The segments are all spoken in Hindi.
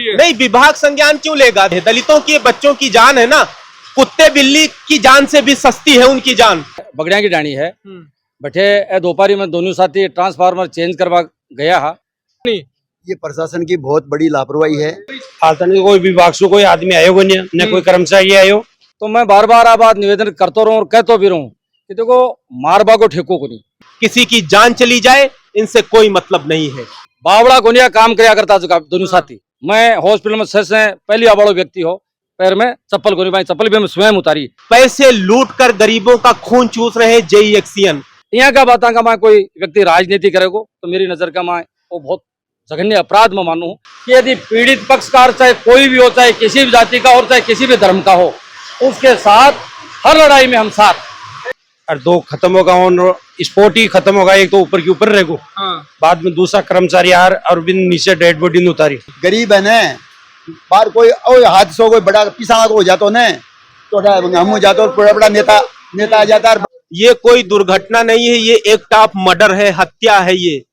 है। नहीं, विभाग संज्ञान क्यों लेगा? दलितों की, बच्चों की जान है ना, कुत्ते बिल्ली की जान से भी सस्ती है उनकी जान। बगड़िया की डाणी है बठे ए दोपहरी में दोनों साथी ट्रांसफार्मर चेंज करवा गया हा। ये प्रशासन की बहुत बड़ी लापरवाही है। हाल तक कोई विभाग से कोई आदमी आयो न कोई कर्मचारी आयो। तो मैं बार बार आ बात निवेदन करता रहूं और कहतो भी रहूं कि देखो मारबा को ठेको को नहीं, किसी की जान चली जाए इनसे कोई मतलब नहीं है। बावड़ा गोनिया काम किया करता दोनों साथी। मैं हॉस्पिटल में से पहली आवाड़ो व्यक्ति हो, पैर में चप्पल को नहीं पाई, चप्पल भी मैं स्वयं उतारी। पैसे लूट कर गरीबों का खून चूस रहे जेई एक्सियन। यहाँ का बात का मैं कोई व्यक्ति राजनीति करेगा तो मेरी नजर का मैं वो बहुत जघन्य अपराध में मानू कि यदि पीड़ित पक्षकार चाहे कोई भी हो, चाहे किसी भी जाति का और चाहे किसी भी धर्म का हो, उसके साथ हर लड़ाई में हम साथ। और दो खत्म होगा और स्पोर्ट ही खत्म होगा, एक तो ऊपर के ऊपर रहेगो। बाद में दूसरा कर्मचारी यार और भी नीचे डेड बॉडी न उतारी। गरीब है न, बार कोई हादसा कोई बड़ा किसान को हो जाता न तो हम हो जाते बड़ा नेता आ जाता। ये कोई दुर्घटना नहीं है, ये एक टॉप मर्डर है, हत्या है। ये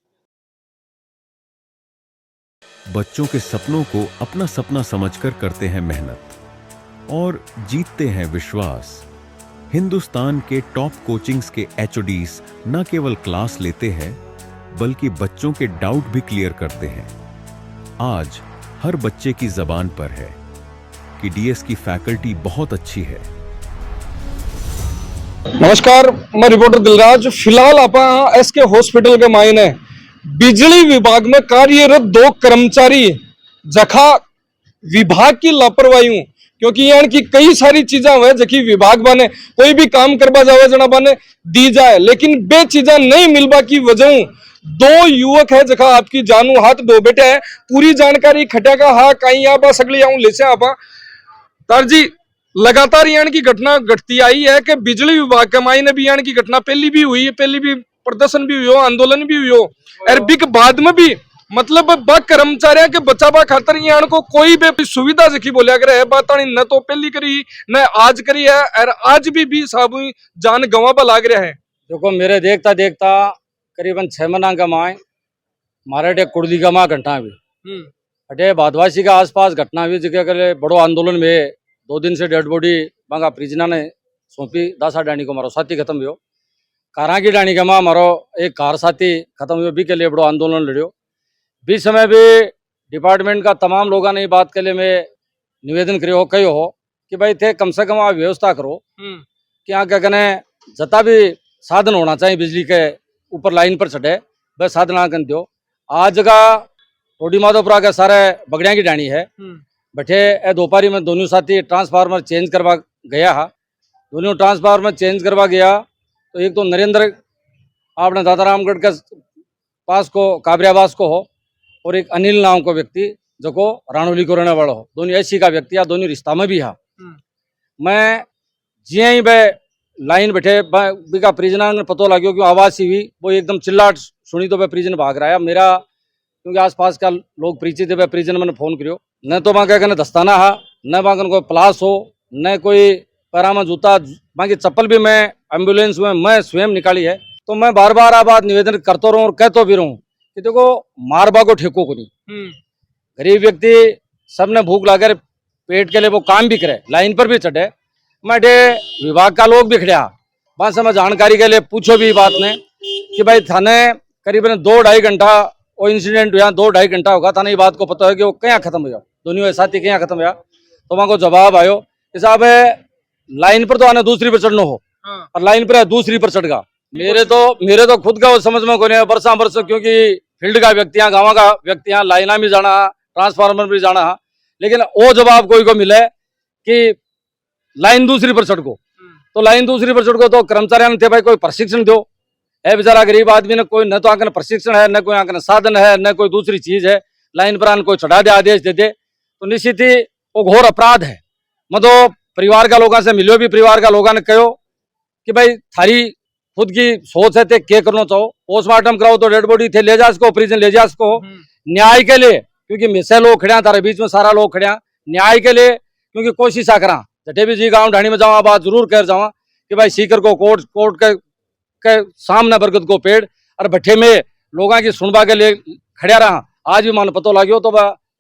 बच्चों के सपनों को अपना सपना समझकर करते हैं मेहनत और जीतते हैं विश्वास। हिंदुस्तान के टॉप कोचिंग्स के एचओडीज न केवल क्लास लेते हैं बल्कि बच्चों के डाउट भी क्लियर करते हैं। आज हर बच्चे की जबान पर है कि डीएस की फैकल्टी बहुत अच्छी है। नमस्कार, मैं रिपोर्टर दिलराज। फिलहाल आप एसके हॉस्पिटल के मायने बिजली विभाग में कार्यरत दो कर्मचारी जखा विभाग की लापरवाही, क्योंकि यहाँ की कई सारी चीजें हुए जखी विभाग बने कोई भी काम करवा जावे जना बने दी जाए, लेकिन बे चीजें नहीं मिलवा की वजह दो युवक है जखा आपकी जानू हाथ दो बेटे है। पूरी जानकारी खटिया का हा कहीं आप सगली आऊं लेसे आप तारजी लगातार यहाँ की घटना घटती आई है कि बिजली विभाग के मायने भी यहाँ की घटना पहली भी हुई है, पहली भी प्रदर्शन भी हुई हो, आंदोलन भी हुई हो, और बिक बाद में भी मतलब कर्मचारियों के बचावा खातर यहाँ को कोई भी सुविधा जखी बोलिया करे है बात न तो पहली करी न आज करी है, और आज भी साहब जान गंवाबा लाग रहा है। देखो मेरे देखता देखता करीबन 6 महीना का माए मारे कुर्दी का माँ घटना भी अटे भादवासी का आसपास घटना हुई जगह के बड़ो आंदोलन में 2 दिन से डेड बॉडी बांगा परिजना ने सौंपी। दासा डाणी को मारो साथी खत्म हुआ, कारा की डाणी का माँ मारो एक कार साथी खत्म हुआ भी के लिए बड़ो आंदोलन लड़ियो। बीच समय भी डिपार्टमेंट का तमाम लोगों ने बात के लिए मैं निवेदन करो कहो हो कि भाई थे कम से कम आप व्यवस्था करो कि यहाँ क्या कहने जता भी साधन होना चाहिए बिजली के ऊपर लाइन पर चढ़े वह साधन कर दो। आज का टोडी माधोपुरा के सारे बगड़िया की डाणी है बठे ए दोपहरी में दोनों साथी ट्रांसफार्मर चेंज करवा गया हा। दोनों ट्रांसफार्मर चेंज करवा गया तो एक तो नरेंद्र आपने दादारामगढ़ के पास को काबरियाबास को हो और एक अनिल नाम को व्यक्ति जो को रानोली को रहने वाला हो। दोनों ऐसी का व्यक्ति या दोनों रिश्ता में भी हा। मैं जिये ही वे लाइन बैठे बिका परिजना ने पतो लगे क्यों आवाज सी हुई वो एकदम चिल्लाट सुनी तो वह परिजन भाग रहा है। मेरा क्योंकि आसपास का लोग परिचित है, वह परिजन मैंने फोन करियो न तो वहाँ क्या कहने दस्ताना हा न वहाँ कोई प्लास हो न कोई पैरा में जूता, बाकी चप्पल भी मैं एम्बुलेंस में मैं स्वयं निकाली है। तो मैं बार बार आ बात निवेदन करता रहूं और कहतो भी रहूं कि देखो मारबा को ठेको को नहीं। गरीब व्यक्ति सबने भूख लाकर पेट के लिए वो काम भी करे, लाइन पर भी चढ़े। मैं विभाग का लोग भी खड़िया वहां से मैं जानकारी के लिए पूछो भी बात ने कि भाई थाने करीबन 2-2.5 घंटा वो इंसिडेंट हुआ, 2-2.5 घंटा होगा थाने ये बात को पता है कि वो क्या खत्म हुआ, दोनों साथी क्या खत्म हुआ। तो वहां को जवाब आयो कि साहब लाइन पर तो आने दूसरी पर चढ़ना हो और लाइन पर दूसरी पर चढ़ गा। मेरे तो खुद का वो समझ में को नहीं बरसा क्योंकि फील्ड का व्यक्तियां गाँव का व्यक्तियां लाइना भी जाना ट्रांसफार्मर भी जाना, लेकिन वो जवाब कोई को मिले कि लाइन दूसरी पर चढ़ गो। तो लाइन दूसरी पर चढ़ गो तो कर्मचारियों ने थे भाई कोई प्रशिक्षण दो है। बेचारा गरीब आदमी ने कोई न तो आंकन प्रशिक्षण है न कोई आंकन साधन है न कोई दूसरी चीज है, लाइन पर आन कोई चढ़ा दे आदेश दे दे तो निश्चित ही वो घोर अपराध है। मतलब परिवार का लोगों से मिलो भी परिवार का लोगों ने कहो कि भाई थारी खुद की सोच है क्या करना चाहो, पोस्टमार्टम कराओ तो डेड बॉडी थे ले जा इसको ऑपरेशन ले जा इसको न्याय के लिए, क्योंकि मिसे लोग खड़िया तारे बीच में सारा लोग खड़िया न्याय के लिए, क्योंकि कोशिश करा जटे भी जी गाँव ढाणी में जावा बात जरूर कर जावा कि भाई सीकर को कोर्ट के सामने बरगद को पेड़ और भट्ठे में लोगों की सुनवा के लिए खड़िया रहा। आज भी मान पतो लाग्यो तो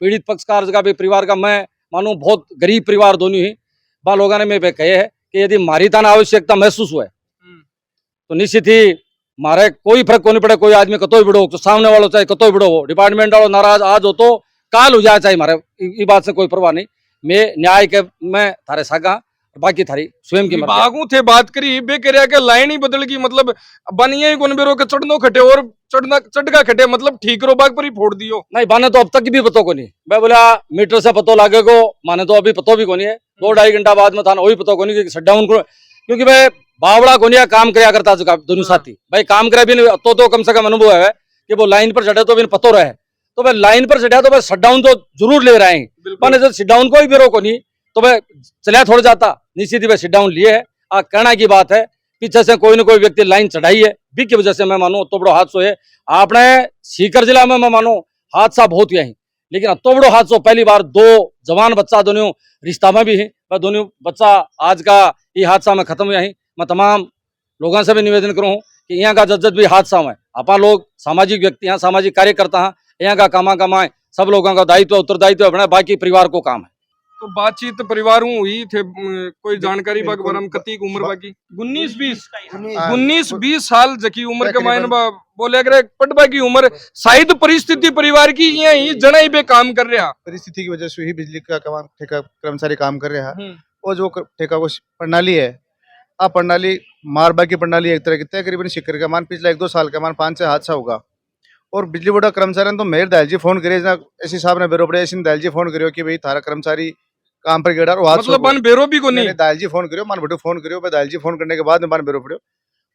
पीड़ित पक्षकार का भी परिवार का मैं मानूं बहुत गरीब परिवार दोनों ही बा लोगों ने मैं कहे है कि यदि मारी तान आवश्यकता महसूस हुआ तो निश्चित ही मारे कोई फर्क नहीं पड़े, कोई आदमी कतो ही बिड़ो तो सामने वालों चाहे कतो ही बिड़ो हो, डिपार्टमेंट वालों नाराज आज हो तो काल हो जाए चाहे मारे, ये बात से कोई परवाह नहीं। मैं न्याय के मैं थारे सागा बाकी थारी स्वयं की विभागों थे बात करी बे करिया के लाइन ही बदल गई, मतलब बनिए ही कोन बेरो के चढ़नो खटे और चढ़ना चढ़गा खटे, मतलब ठीक रो बाग पर ही फोड़ दियो नहीं बाने तो अब तक भी पतो को नहीं। मैं बोला मीटर से पतो लागे को माने तो अभी पतो भी को नहीं है, 2-2.5 घंटा बाद में था वही पतो को नहीं कि शटडाउन को, क्योंकि भाई बावड़ा को नहीं काम कराया करता जो दोनों साथी भाई काम करे भी नहीं तो कम से कम अनुभव है कि वो लाइन पर चढ़े तो भी पतो रहे, तो भाई लाइन पर चढ़ा तो भाई शटडाउन तो जरूर ले रहे हैं, मैंने जब शटडाउन को ही बेरो को नहीं तो भाई चला थोड़ा जाता, निश्चित ही भाई शटडाउन लिए है। कहना की बात है पीछे से कोई ना कोई व्यक्ति लाइन चढ़ाई है भी की वजह से मैं मानू तो बड़ो हादसा है आपने सीकर जिला में मैं मानू हादसा बहुत हुआ है, लेकिन तो बड़ो हादसा पहली बार 2 जवान बच्चा दोनों रिश्ता में भी है, दोनों बच्चा आज का ये हादसा में खत्म हुआ है। मैं तमाम लोगों से भी निवेदन करूँ कि यहाँ का जज्जत भी हादसा में आपा लोग सामाजिक व्यक्ति हैं, सामाजिक कार्यकर्ता हैं, यहाँ का कमाए सब लोगों का दायित्व उत्तरदायित्व अपना बाकी परिवार को काम है। तो बातचीत परिवारों हुई थे कोई जानकारी बाग बरम कती उम्र बाकी 19-20 साल जकी उम्र के मायने बोले अगर पटबा की उम्र शायद परिस्थिति परिवार की यही जनाई पे काम कर रहा, परिस्थिति की वजह से ही बिजली का ठेका कर्मचारी काम कर रहा है। और जो ठेका को प्रणाली है आ प्रणाली मारबा की प्रणाली एक तरह की तकरीबन शिकर का मान पिछला 1-2 साल का मान 5 से हादसा होगा। और बिजली बोर्ड का कर्मचारी तो मेयर दाल जी फोन करे ऐसी साहब ने बेरो पड़े ऐसी दाल जी फोन करियो कि भाई थारा कर्मचारी काम पर गेड़ा मतलब मान बेरो भी को नहीं दाल जी फोन करियो मान बटू फोन करियो दाल जी फोन करने के बाद में मान बेरो पड़ियो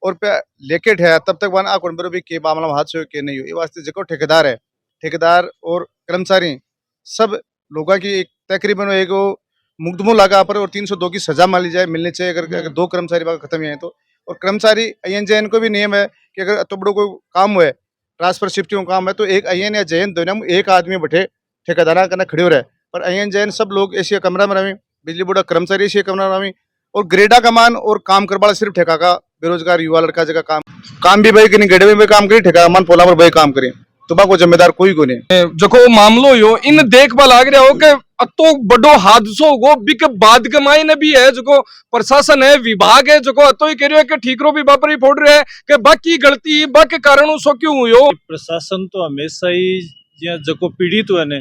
और पे लेके ठहरा तब तक मान आ कौन बेरो भी के मामला हादसा हो के नहीं हो। ये वास्ते जो ठेकेदार है ठेकेदार और कर्मचारी सब लोगों की तकरीबन एक मुकदमो लगा पर और 302 की सजा मान ली जाए मिलनी चाहिए अगर 2 कर्मचारी खत्म हुए तो। और कर्मचारी IN को भी नियम है कि अगर तो बड़ो कोई काम हुए ट्रांसफर शिफ्टिंग काम है तो एक IN या JN दोनों में एक आदमी बैठे ठेकेदार करना खड़े हो रहे, पर IN JN सब लोग ऐसे कमरा में रही, बिजली बोर्ड का कर्मचारी ऐसे कमरा में रही और ग्रेडा का मान और काम करवाला सिर्फ ठेका का बेरोजगार युवा लड़का जगह काम भी भाई नहीं गड़े में काम करे ठेका मान पोला पर भाई काम करे तो को जिम्मेदार कोई को नहीं जो मामलो यो इन देखभाल लाग रहा हो कि अतो बड़ो हादसो गो बिक बाद के मायने भी है जो प्रशासन है विभाग है जो अतो ही कह रहे कि ठीक रो भी बापर ही फोड़ रहे हैं कि बाकी गलती बाकी कारणों सो क्यों हुयो। प्रशासन तो हमेशा ही जिया जको पीड़ित हुआ ने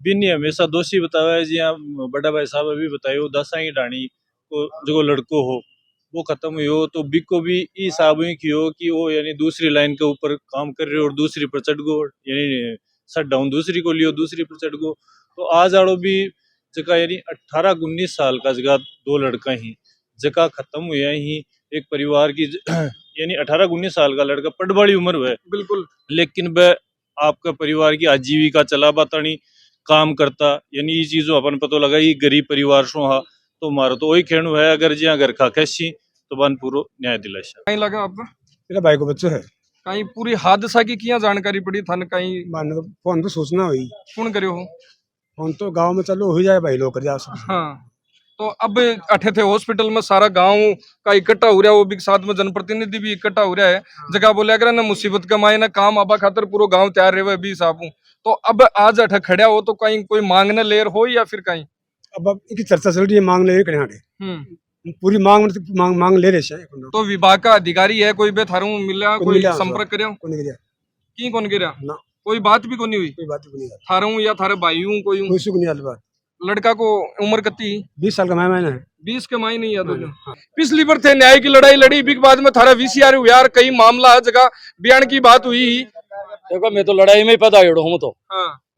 बिनी हमेशा दोषी बतावा है, जिया बड़ा भाई साहब अभी बतायो दासाई डाणी को जो लड़को हो वो खत्म हुई तो बिको भी ई साहब की हो कि वो यानी दूसरी लाइन के ऊपर काम कर रहे हो और दूसरी पर चढ़ गो यानी शट डाउन दूसरी को लियो दूसरी पर चढ़ गो। तो आज आड़ो भी जगह यानी 18-19 साल का जगह 2 लड़का ही जगह खत्म हुआ ही एक परिवार की यानी 18-19 साल का लड़का पढ़ बड़ी उम्र हुआ बिल्कुल, लेकिन वह आपका परिवार की आजीविका चला बातानी काम करता यानी ये चीजों अपन पता लगा ये गरीब परिवार सो हा तो मारो तो वही खेणु है अगर जिया घर खा कैसी तो बन पूरो न्याय दिलाशा। कहीं लगा आपका मेरा भाई को बच्चों है कहीं पूरी हादसा की किया जानकारी पड़ी थान कहीं मान तो फोन तो सूचना हुई कौन करे हो फोन तो गांव में चलो हो जाए भाई लोग कर जा हाँ तो अब अठे थे हॉस्पिटल में सारा गांव का इकट्ठा हो रहा है, वो भी साथ में जनप्रतिनिधि भी इकट्ठा हो रहा है जगह बोले अगर ना मुसीबत कमाए ना काम आबा खातर पूरा गांव तैयार रहे भी साहब। तो अब आज अठे खड़ा हो तो कहीं कोई मांगने लेर हो या फिर कहीं अब इनकी चर्चा चल रही है मांग ले पूरी मांग ले रहे तो विभाग का अधिकारी है कोई बे थारू मिला कोई संपर्क करे की कौन गिरा कोई बात भी कोनी हुई कोई बात नहीं थारू या थारे भाइयों कोई बात लड़का को उम्र कितनी 20 साल का मायने है 20 के मायने नहीं याद पिछली बार थे न्याय की लड़ाई लड़ी बिग बाद में थारा VCR हुआ यार कई मामला जगह बयान की बात हुई। देखो मैं तो लड़ाई में ही पैदा हूँ तो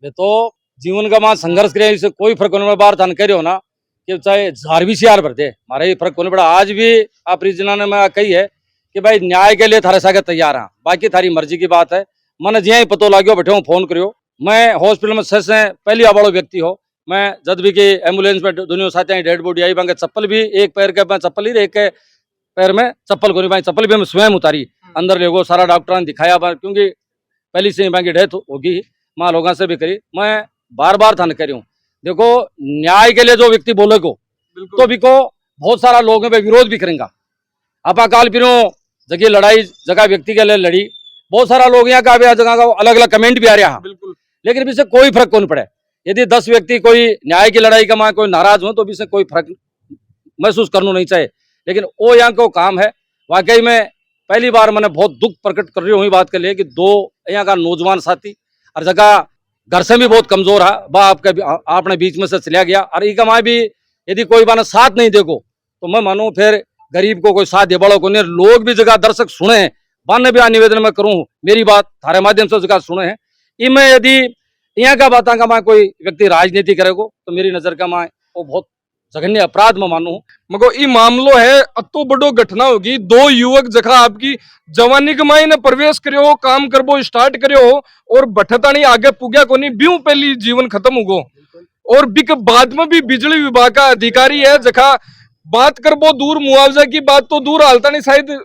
मैं तो जीवन का मां संघर्ष करे इससे कोई फर्क होने बार थान कह रहे हो ना कि चाहे झार VCR भर दे हमारे फर्क होने पड़ा। आज भी आप रिजना ने मैं कही है कि भाई न्याय के लिए थारे सागे तैयार हाँ, बाकी थारी मर्जी की बात है। मैंने जिया ही पतो लागो बैठे फोन करियो मैं हॉस्पिटल में से पहली वालों व्यक्ति हो मैं जब भी की एम्बुलेंस में दोनों साथी डेड बॉडी आई बांगे चप्पल भी एक पैर के मैं चप्पल ही एक के पैर में चप्पल को नहीं पाई चप्पल भी हम स्वयं उतारी अंदर ले गो सारा डॉक्टर ने दिखाया क्योंकि पहली से बांगी डेथ होगी माँ लोगों से भी करी। मैं बार बार थाने कह रही हूँ देखो न्याय के लिए जो व्यक्ति बोले को तो भी को बहुत सारा लोगों पे विरोध भी करेंगे। आपाकाल फिर जगह लड़ाई जगह व्यक्ति के लिए लड़ी बहुत सारा लोग यहाँ का जगह का अलग अलग कमेंट भी आ रहा है लेकिन इससे कोई फर्क कौन पड़े। यदि 10 व्यक्ति कोई न्याय की लड़ाई का मां कोई नाराज हो तो भी से कोई फर्क महसूस करना नहीं चाहिए, लेकिन वो यहाँ को काम है। वाकई में पहली बार मैंने बहुत दुख प्रकट कर रही हूँ बात के लिए कि 2 यहाँ का नौजवान साथी हर जगह घर से भी बहुत कमजोर है, वह आपने बीच में से चला गया। और ई माँ भी यदि कोई बाने साथ नहीं देखो तो मैं मानू फिर गरीब को कोई साथ दे बड़ो को नहीं। लोग भी जगह दर्शक सुने हैं, बाने भी निवेदन में करूँ मेरी बात थारे माध्यम से जगह सुने हैं। इनमें यदि यहाँ का बात का माँ कोई व्यक्ति राजनीति करेगो तो मेरी नजर का माँ वो बहुत जघन्य अपराध में मानू। मगो ई मामलो है अतो बड़ो घटना होगी। 2 युवक जखा आपकी जवानी के माई ने प्रवेश करो काम करबो स्टार्ट करो और बठतानी आगे पुग्या को नहीं ब्यू पहली जीवन खत्म होगो। और बिक बाद में भी बिजली विभाग का अधिकारी है जखा बात करबो दूर मुआवजा की बात तो दूर हालता नहीं शायद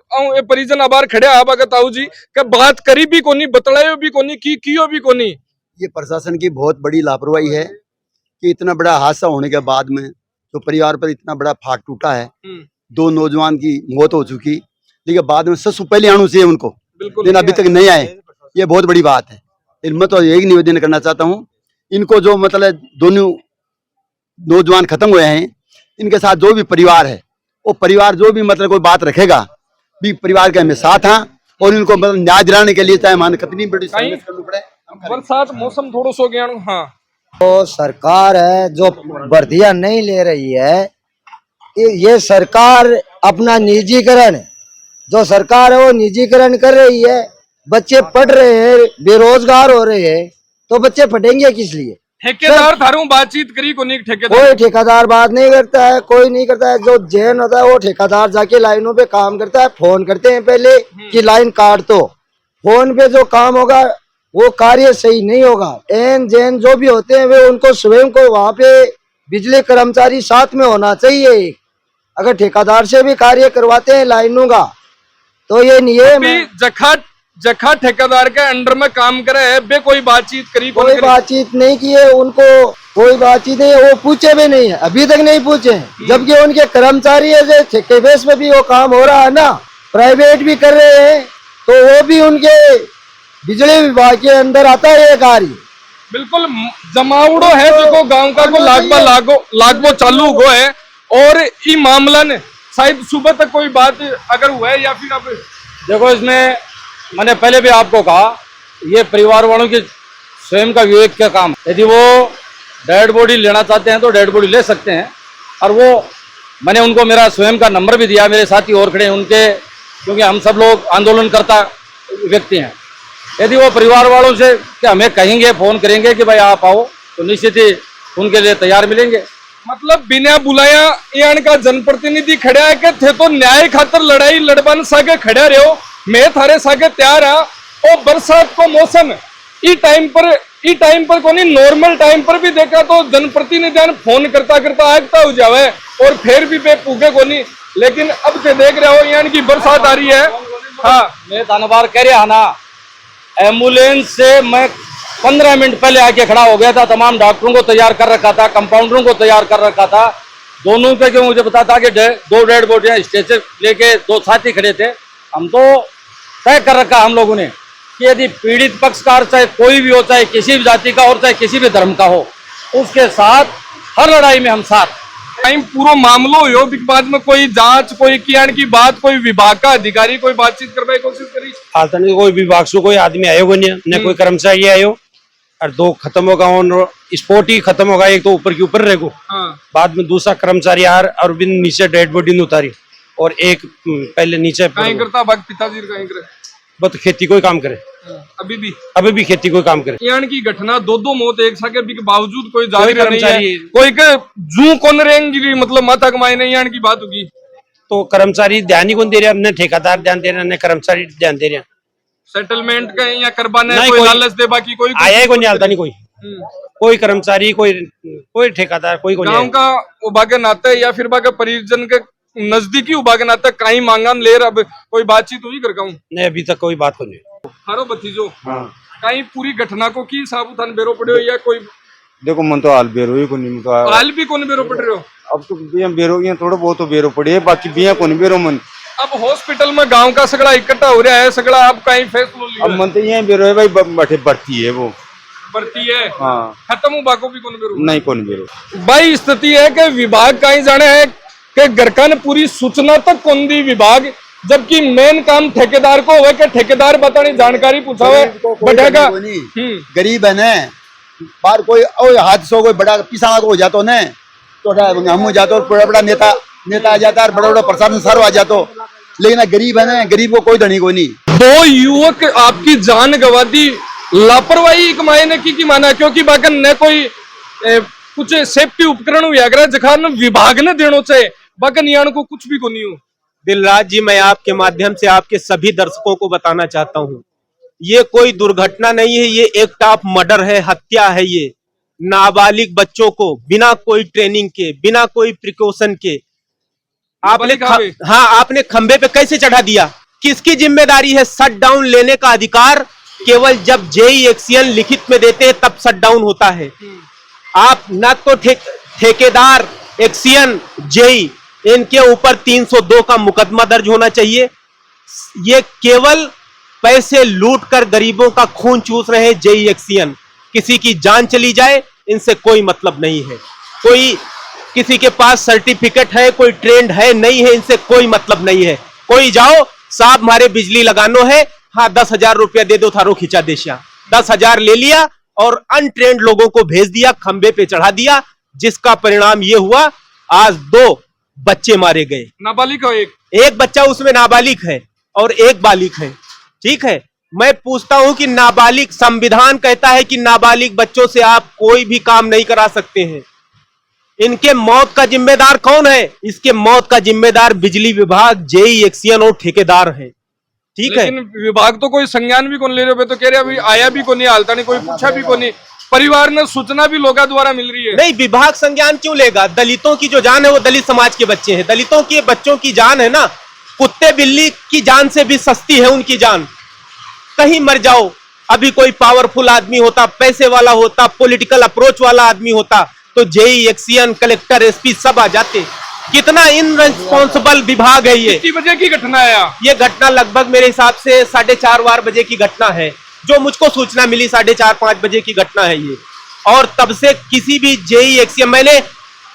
परिजन आबार खड़े आबा ताऊ जी का बात करी भी कोनी बतलायो भी कोनी कियो भी कोनी। ये प्रशासन की बहुत बड़ी लापरवाही है कि इतना बड़ा हादसा होने के बाद में तो परिवार पर इतना बड़ा फाट टूटा है। 2 नौजवान की मौत हो चुकी, लेकिन बाद में ससु पहले आना चाहिए उनको, लेकिन अभी तक नहीं आए। ये बहुत बड़ी बात है। मैं तो यही निवेदन करना चाहता हूँ, इनको जो मतलब दोनों नौजवान खत्म हुए हैं, इनके साथ जो भी परिवार है वो परिवार जो भी मतलब कोई बात रखेगा भी परिवार के हमें साथ हैं और इनको मतलब न्याय दिलाने के लिए चाहे मान कितनी बड़ी संघर्ष करनी पड़े। बरसात मौसम थोड़ा सो गया। हाँ तो सरकार है जो भर्तियां नहीं ले रही है, ये सरकार अपना निजीकरण, जो सरकार है वो निजीकरण कर रही है। बच्चे पढ़ रहे हैं, बेरोजगार हो रहे हैं, तो बच्चे पढ़ेंगे किस लिए? ठेकेदार थारू बातचीत करी कोनी ठेकेदार? कोई ठेकेदार बात नहीं करता है, कोई नहीं करता है। जो जैन होता है वो ठेकेदार जाके लाइनों पे काम करता है, फोन करते हैं पहले कि लाइन काट दो। फोन पे जो काम होगा वो कार्य सही नहीं होगा। एन जैन जो भी होते हैं वे उनको स्वयं को वहाँ पे बिजली कर्मचारी साथ में होना चाहिए। अगर ठेकेदार से भी कार्य करवाते हैं लाइनों का तो ये नियम है। जखा ठेकेदार के अंडर में काम करे है बे कोई बातचीत करी? कोई बातचीत नहीं की है, उनको कोई बातचीत नहीं है, वो पूछे भी नहीं है, अभी तक नहीं पूछे। जबकि उनके कर्मचारी है ठेके बेस में भी वो काम हो रहा है ना, प्राइवेट भी कर रहे हैं, तो वो भी उनके बिजली विभाग के अंदर आता है ये कार्य। बिल्कुल जमावड़ो है जो गांव का को लागबो चालू हो है। और ये मामला ने शायद सुबह तक कोई बात अगर हुआ है या फिर अब देखो इसमें मैंने पहले भी आपको कहा ये परिवार वालों की स्वयं का विवेक का काम। यदि वो डेड बॉडी लेना चाहते हैं तो डेड बॉडी ले सकते हैं। और वो मैंने उनको मेरा स्वयं का नंबर भी दिया, मेरे साथी और खड़े हैं उनके, क्योंकि हम सब लोग आंदोलनकर्ता व्यक्ति हैं। यदि वो परिवार वालों से कि हमें कहेंगे फोन करेंगे कि भाई आप आओ तो निश्चित ही उनके लिए तैयार मिलेंगे। मतलब बिना बुलाया यहाँ का जनप्रतिनिधि खड़ा है कि थे तो न्याय खातर लड़ाई लड़बन सागे खड़ा रहो, मैं थारे सागे तैयार हाँ। और बरसात को मौसम ई टाइम पर कोनी नॉर्मल टाइम पर भी देखा तो जनप्रतिनिधि फोन करता आगता हो जावे और फिर भी बे पूगे कोनी। लेकिन अब से देख रहे हो यहाँ की बरसात आ रही है। हाँ मैं धन्यवाद कह रहा ना, एम्बुलेंस से मैं 15 मिनट पहले आके खड़ा हो गया था, तमाम डॉक्टरों को तैयार कर रखा था, कंपाउंडरों को तैयार कर रखा था। दोनों पे क्यों मुझे पता था कि 2 डेड बॉडियां स्ट्रेचर लेके 2 साथी खड़े थे। हम तो तय कर रखा हम लोगों ने कि यदि पीड़ित पक्षकार चाहे कोई भी हो, चाहे किसी भी जाति का और चाहे किसी भी धर्म का हो, उसके साथ हर लड़ाई में हम साथ। पूरा मामलो हो बाद में कोई जांच कोई कियान की बात कोई विभाग का अधिकारी कोई बातचीत करने की कोशिश करी? हाल तक कोई विभाग से कोई आदमी आयो नहीं, न कोई कर्मचारी आयो। और 2 खत्म होगा और स्पोर्ट ही खत्म होगा, एक तो ऊपर की ऊपर रहेगो। बाद में दूसरा कर्मचारी आर और बिन नीचे डेड बॉडी उतारी और एक पहले नीचे करता बाग पिताजी बस खेती कोई काम करे, अभी भी खेती कोई काम करे। यहाँ की घटना 2 मौत एक साथ के बावजूद कोई जारी नहीं है, कोई के जू कौन रहेंगी मतलब माता कमाई नहीं यहाँ की बात होगी। तो कर्मचारी ध्यान ही कौन दे रहा, न ठेकेदार ध्यान दे रहा, न कर्मचारी ध्यान दे रहा। सेटलमेंट का या करवाने कोई लालच दे बाकी कोई आया ही कोई नहीं, हालता नहीं कोई कर्मचारी कोई ठेकेदार कोई गाँव का उबा के नाते या फिर बाके परिजन के नजदीकी उबा के नाते कहीं मांगन ले रहा, अब कोई बातचीत हुई कर कहूँ नहीं, अभी तक कोई बात नहीं। हारो भतीजो कहीं पूरी घटना को की साबुतान बेरो पड़े हो या कोई? देखो मन तो हाल बेरो ही कोनी, तो हाल भी कोनी बेरो पड़ रहे हो। अब तो बिया बेरो यहाँ थोड़ा बहुत तो बेरो पड़े है, बाकी बिया कोनी बेरो मन। अब हॉस्पिटल में गांव का सगड़ा इकट्ठा हो रहा है, सगड़ा आप कहीं फैसला लिया? अब मन तो यहाँ बेरो है भाई, बैठे बढ़ती है वो बढ़ती है हाँ खत्म हो बाको भी कौन बेरू नहीं कौन बेरो भाई स्थिति है कि विभाग कहीं जाने है कि गरकन पूरी सूचना तक कौन दी विभाग, जबकि मेन काम ठेकेदार को हुआ कि ठेकेदार बतानी जानकारी पूछावे बैठेगा। गरीब है ना, बाहर कोई हादसा कोई बड़ा पिसा हो जाता न तो हम हो जाते बड़ा बड़ा नेता आ जाता है, बड़ा बड़ा प्रशासन सर आ जाता, लेकिन गरीब है ना, गरीब को कोई धनी को नहीं। 2 युवक आपकी जान गवा दी, लापरवाही एक मायने की माना, क्योंकि बाकन ने कोई कुछ सेफ्टी उपकरण हुआ जखान विभाग ने देना चाहिए, बाकन यान को कुछ भी को नहीं हो। दिलराज जी, मैं आपके माध्यम से आपके सभी दर्शकों को बताना चाहता हूँ, ये कोई दुर्घटना नहीं है, ये एक्ट ऑफ मर्डर है, हत्या है। ये नाबालिग बच्चों को बिना कोई ट्रेनिंग के, बिना कोई प्रिकॉशन के आपने खंबे पे कैसे चढ़ा दिया? किसकी जिम्मेदारी है? शट डाउन लेने का अधिकार केवल जब जेई एक्सियन लिखित में देते हैं तब शट डाउन होता है। आप न तो ठेकेदार, एक्सियन, जेई, इनके ऊपर 302 का मुकदमा दर्ज होना चाहिए। ये केवल पैसे लूट कर गरीबों का खून चूस रहे हैं जेई एक्सियन। किसी की जान चली जाए इनसे कोई मतलब नहीं है। कोई किसी के पास सर्टिफिकेट है, कोई ट्रेंड है, नहीं है, इनसे कोई मतलब नहीं है। कोई जाओ साहब हमारे बिजली लगानो है, हाँ 10,000 रुपया दे दो, थारो खिंचा देशा, 10,000 ले लिया और अनट्रेंड लोगों को भेज दिया, खंबे पे चढ़ा दिया, जिसका परिणाम ये हुआ आज 2 बच्चे मारे गए। नाबालिग हो एक बच्चा उसमें नाबालिग है और एक बालिग है। ठीक है, मैं पूछता हूं कि नाबालिग, संविधान कहता है कि नाबालिग बच्चों से आप कोई भी काम नहीं करा सकते हैं। इनके मौत का जिम्मेदार कौन है? इसके मौत का जिम्मेदार बिजली विभाग, जेई एक्सियन और ठेकेदार है। ठीक है, विभाग तो कोई संज्ञान भी कौन ले रहे हो, तो कह रहे अभी आया भी को नहीं, हालता नहीं, कोई पूछा भी को नहीं, परिवार ने सूचना भी लोगों द्वारा मिल रही है। नहीं, विभाग संज्ञान क्यों लेगा? दलितों की जो जान है वो दलित समाज के बच्चे हैं, दलितों के बच्चों की जान है ना, कुत्ते बिल्ली की जान से भी सस्ती है उनकी जान। कहीं मर जाओ, अभी कोई पावरफुल आदमी होता, पैसे वाला होता, पॉलिटिकल अप्रोच वाला आदमी होता तो जेई एक्सियन, कलेक्टर, एसपी सब आ जाते। कितना इनरिस्पॉन्सिबल विभाग है ये। कितनी बजे की घटना है? ये घटना लगभग मेरे हिसाब से 4:30 बजे की घटना है, जो मुझको सूचना मिली 4:30-5 बजे की घटना है ये। और तब से किसी भी जेई एक्सियन, मैंने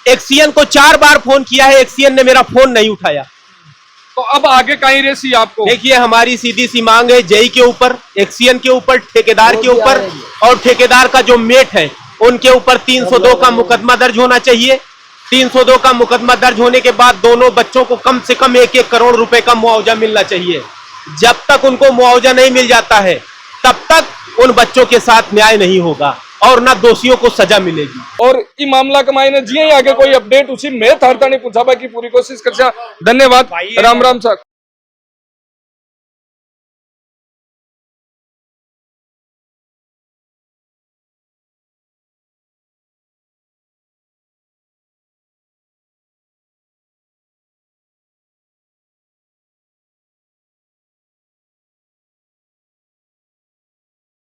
एक्सियन को 4 बार फोन किया है, एक्सियन ने मेरा फोन नहीं उठाया। तो अब आगे कहीं रेसी आपको? देखिए, हमारी सीधी सी मांग है जेई के ऊपर, एक्सियन के ऊपर, ठेकेदार के ऊपर, और ठेकेदार का जो मेट है उनके ऊपर 302 का मुकदमा दर्ज होना चाहिए। 302 का मुकदमा दर्ज होने के बाद दोनों बच्चों को कम से कम 1-1 करोड़ रुपए का मुआवजा मिलना चाहिए। जब तक उनको मुआवजा नहीं मिल जाता है तब तक उन बच्चों के साथ न्याय नहीं होगा और ना दोषियों को सजा मिलेगी। और ये मामला का मायने जी आगे कोई अपडेट उसी में थारता नहीं पूछा, बाकी पूरी कोशिश कर। धन्यवाद, राम राम साहब।